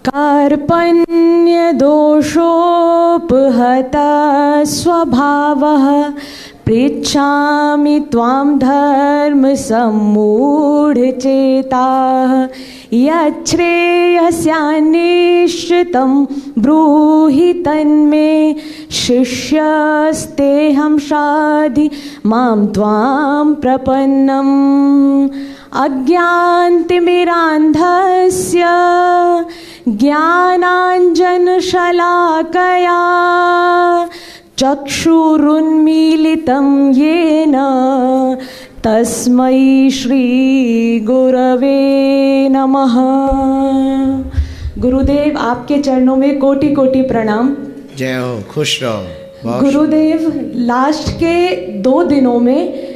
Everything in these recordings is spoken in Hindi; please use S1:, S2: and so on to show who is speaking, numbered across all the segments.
S1: कार्पण्यदोषोपहता स्वभावः पृच्छामि त्वां धर्मसम्मूढचेताः यच्छ्रेयस्यान्निश्चितं ब्रूहि तन्मे शिष्यस्तेऽहं शाधि मां त्वां प्रपन्नम् अज्ञानतिमिरान्धस्य ज्ञानाञ्जनशलाकया चक्षुरुन्मीलितं येन तस्मै श्री गुरवे नमः। गुरुदेव, आपके चरणों में कोटि कोटि प्रणाम।
S2: जय हो, खुश रहो।
S1: गुरुदेव, लास्ट के 2 दिनों में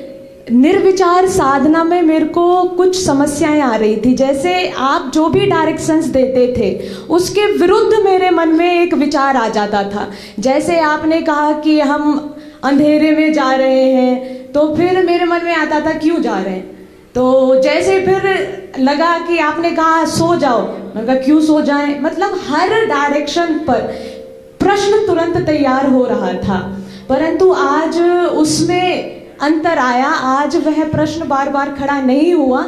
S1: निर्विचार साधना में मेरे को कुछ समस्याएं आ रही थी। जैसे आप जो भी डायरेक्शंस देते थे उसके विरुद्ध मेरे मन में एक विचार आ जाता था। जैसे आपने कहा कि हम अंधेरे में जा रहे हैं, तो फिर मेरे मन में आता था क्यों जा रहे हैं। तो जैसे फिर लगा कि आपने कहा सो जाओ, मैंने कहा क्यों सो जाएं। मतलब हर डायरेक्शन पर प्रश्न तुरंत तैयार हो रहा था, परंतु आज उसमें अंतर आया। आज वह प्रश्न बार बार खड़ा नहीं हुआ।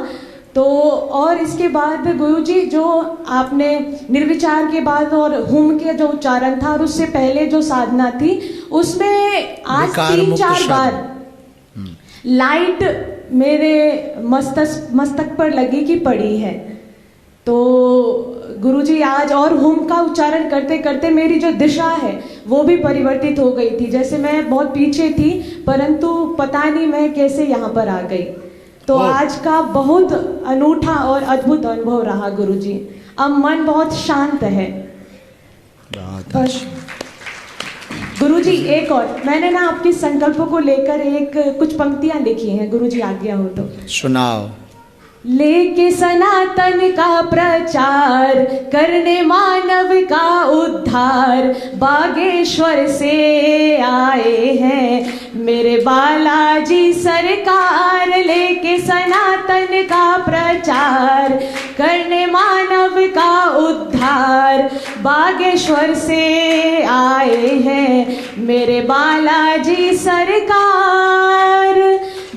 S1: तो और इसके बाद गुरुजी, जो आपने निर्विचार के बाद और हुम के जो उच्चारण था और उससे पहले जो साधना थी, उसमें आज 3-4 बार लाइट मेरे मस्तक पर लगी कि पड़ी है। तो गुरुजी, आज और हुम का उच्चारण करते करते मेरी जो दिशा है वो भी परिवर्तित हो गई थी। जैसे मैं बहुत पीछे थी, परंतु पता नहीं मैं कैसे यहाँ पर आ गई। तो आज का बहुत अनूठा और अद्भुत अनुभव रहा गुरुजी। अब मन बहुत शांत है। गुरुजी, एक और मैंने ना आपके संकल्पों को लेकर कुछ पंक्तियां लिखी हैं। गुरुजी आज्ञा हो तो
S2: सुनाओ।
S1: लेके सनातन का प्रचार करने मानव का उद्धार बागेश्वर से आए हैं मेरे बालाजी सरकार। लेके सनातन का प्रचार करने मानव का उद्धार बागेश्वर से आए हैं मेरे बालाजी सरकार।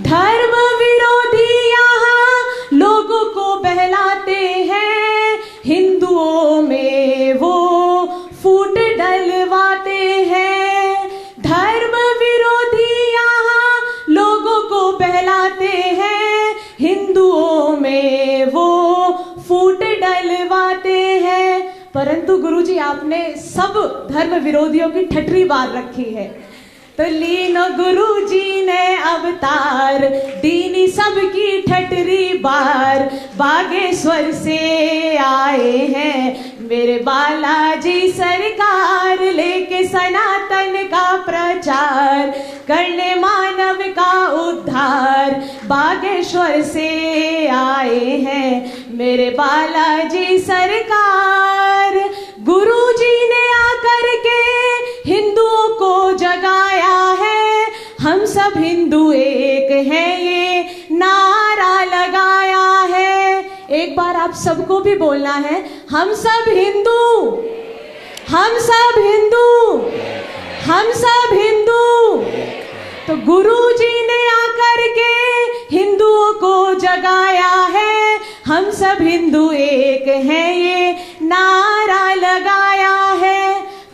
S1: धर्म विरोधी लोगों को बहलाते हैं, हिंदुओं में वो फूट डलवाते हैं। धर्म विरोधी यहाँ लोगों को बहलाते हैं, हिंदुओं में वो फूट डलवाते हैं। परंतु गुरुजी, आपने सब धर्म विरोधियों की ठठरी बार रखी है। तो लीनो गुरुजी ने अवतार दीनी सबकी ठठरी बार बागेश्वर से आए हैं मेरे बालाजी सरकार। लेके सनातन का प्रचार करने मानव का उद्धार बागेश्वर से आए हैं मेरे बालाजी सरकार। गुरुजी ने आकर के हिंदुओं को जगाया है, हम सब हिंदू एक हैं ये नारा लगाया है। एक बार आप सबको भी बोलना है, हम सब हिंदू, हम सब हिंदू, हम सब हिंदू। तो गुरुजी ने आकर के हिंदुओं को जगाया है, हम सब हिंदू एक हैं ये नारा लगाया है।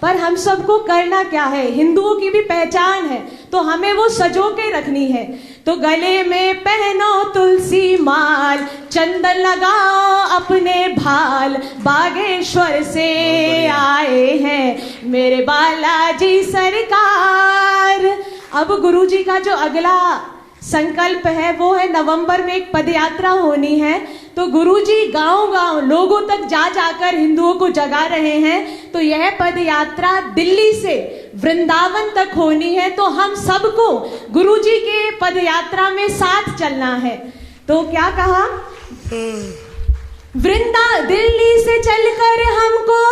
S1: पर हम सबको करना क्या है? हिंदुओं की भी पहचान है, तो हमें वो सजो के रखनी है। तो गले में पहनो तुलसी माल, चंदन लगाओ अपने भाल, बागेश्वर से आए हैं मेरे बालाजी सरकार। अब गुरुजी का जो अगला संकल्प है वो है नवंबर में एक पदयात्रा होनी है। तो गुरुजी गांव-गांव लोगों तक जा जाकर हिंदुओं को जगा रहे हैं। तो यह पदयात्रा दिल्ली से वृंदावन तक होनी है। तो हम सबको गुरुजी के पदयात्रा में साथ चलना है। तो क्या कहा? दिल्ली से चलकर हमको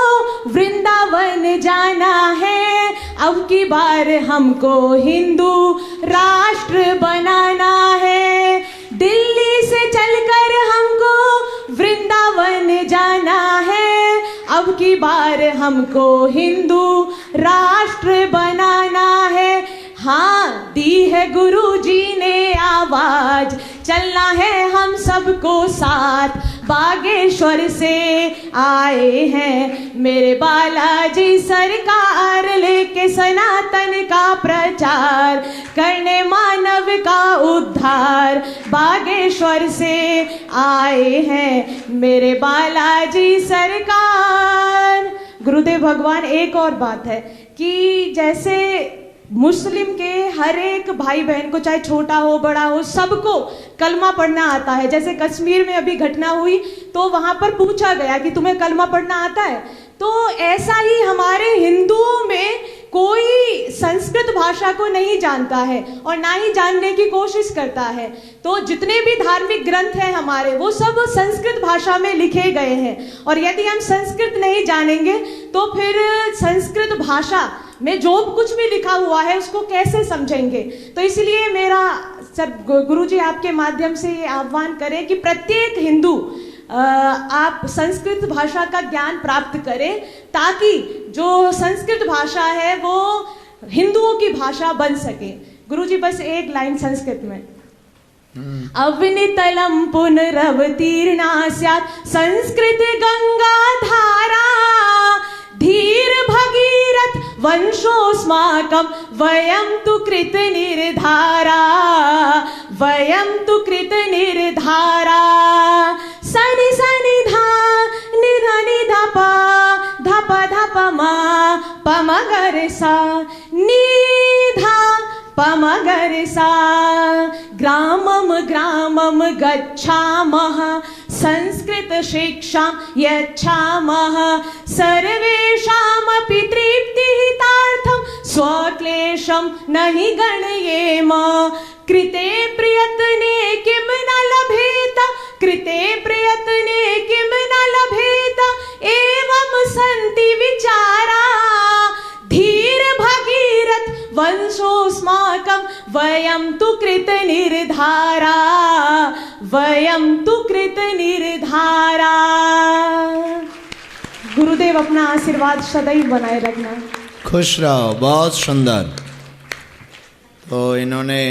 S1: वृंदावन जाना है। अब की बार हमको हिंदू राष्ट्र बनाना है। दिल्ली से चलकर हमको वृंदावन जाना है। अब की बार हमको हिंदू राष्ट्र बनाना है। हाँ, दी है गुरु जी ने आवाज, चलना है हम सबको साथ। बागेश्वर से आए हैं मेरे बालाजी सरकार, लेके सनातन का प्रचार, करने मानव का उद्धार। बागेश्वर से आए हैं मेरे बालाजी सरकार। गुरुदेव भगवान एक और बात है कि जैसे मुस्लिम के हर एक भाई बहन को, चाहे छोटा हो बड़ा हो, सबको कलमा पढ़ना आता है। जैसे कश्मीर में अभी घटना हुई तो वहां पर पूछा गया कि तुम्हें कलमा पढ़ना आता है, तो ऐसा ही हमारे हिंदुओं में कोई संस्कृत भाषा को नहीं जानता है और ना ही जानने की कोशिश करता है। तो जितने भी धार्मिक ग्रंथ हैं हमारे, वो सब संस्कृत भाषा में लिखे गए हैं, और यदि हम संस्कृत नहीं जानेंगे तो फिर संस्कृत भाषा में जो कुछ भी लिखा हुआ है उसको कैसे समझेंगे। तो इसलिए मेरा सर गुरुजी आपके माध्यम से ये आह्वान करें कि प्रत्येक हिंदू आप संस्कृत भाषा का ज्ञान प्राप्त करें, ताकि जो संस्कृत भाषा है वो हिंदुओं की भाषा बन सके। गुरुजी बस एक लाइन संस्कृत में। अवनितलम पुनरवतीर्णा स्यात् संस्कृत गंगा धारा, धीर भगीरथ वंशोस्माकं वयं तु कृत निर्धारा, वयं तु कृत निर्धारा। सनि सनि धा निधा निधा पा धप धप मा पमगर सा निधा पमगर सा। ग्रामम ग्रामम गच्छामः संस्कृत शिक्षां यच्छामः, सर्वेषामपि तृप्तिहितार्थं स्वक्लेशं नहि गणयेम। कृते प्रयत्ने किं न लभेत, कृते प्रयत्ने किं न लभेत, एवं सन्ति विचारा। धीर भगीरथ वंशोस्माकं वयं तु कृत निर्धारा, वयं तु कृत निर्धारा। गुरुदेव अपना आशीर्वाद सदैव बनाए रखना।
S2: खुश रहो। बहुत सुंदर। तो इन्होंने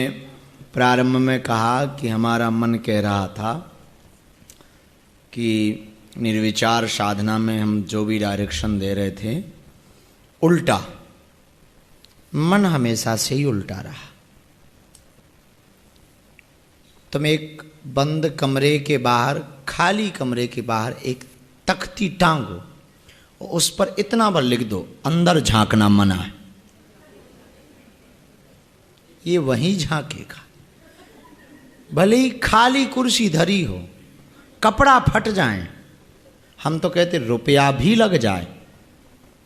S2: प्रारंभ में कहा कि हमारा मन कह रहा था कि निर्विचार साधना में हम जो भी डायरेक्शन दे रहे थे उल्टा, मन हमेशा से ही उल्टा रहा। तुम एक बंद कमरे के बाहर, खाली कमरे के बाहर एक तख्ती टांगो, उस पर इतना बार लिख दो अंदर झांकना मना है, ये वहीं झांकेगा। भले ही खाली कुर्सी धरी हो, कपड़ा फट जाए, हम तो कहते रुपया भी लग जाए,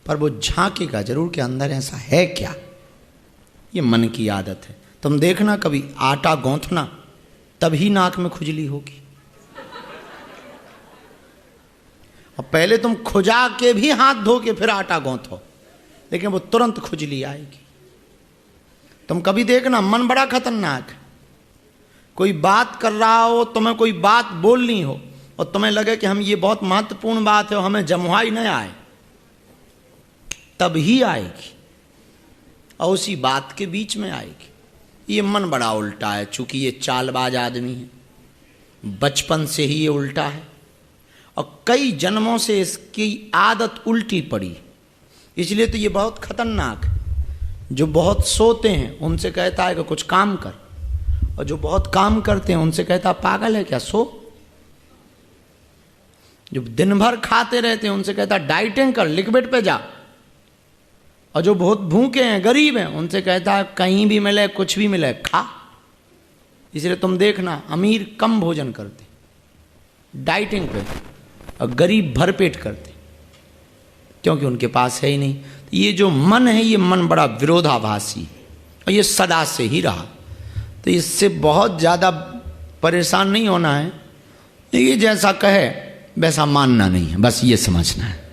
S2: पर वो झांकेगा जरूर कि अंदर ऐसा है क्या। ये मन की आदत है। तुम देखना कभी आटा गूंथना, तभी नाक में खुजली होगी, और पहले तुम खुजा के भी हाथ धो के फिर आटा गूंथो, लेकिन वो तुरंत खुजली आएगी। तुम कभी देखना, मन बड़ा खतरनाक है। कोई बात कर रहा हो, तुम्हें कोई बात बोलनी हो और तुम्हें लगे कि हम ये बहुत महत्वपूर्ण बात है और हमें जमुहाई नहीं आए, तब ही आएगी और उसी बात के बीच में आएगी। ये मन बड़ा उल्टा है, चूंकि ये चालबाज आदमी है, बचपन से ही ये उल्टा है और कई जन्मों से इसकी आदत उल्टी पड़ी, इसलिए तो ये बहुत खतरनाक है। जो बहुत सोते हैं उनसे कहता है कि कुछ काम कर, और जो बहुत काम करते हैं उनसे कहता पागल है क्या, सो। जो दिन भर खाते रहते हैं उनसे कहता डाइटिंग कर, लिक्विड पे जा। और जो बहुत भूखे हैं, गरीब हैं, उनसे कहता है कहीं भी मिले, कुछ भी मिले, खा। इसलिए तुम देखना, अमीर कम भोजन करते डाइटिंग पे, और गरीब भरपेट करते, क्योंकि उनके पास है ही नहीं। ये जो मन है, ये मन बड़ा विरोधाभासी है और ये सदा से ही रहा। तो इससे बहुत ज़्यादा परेशान नहीं होना है, ये जैसा कहे वैसा मानना नहीं है, बस ये समझना है।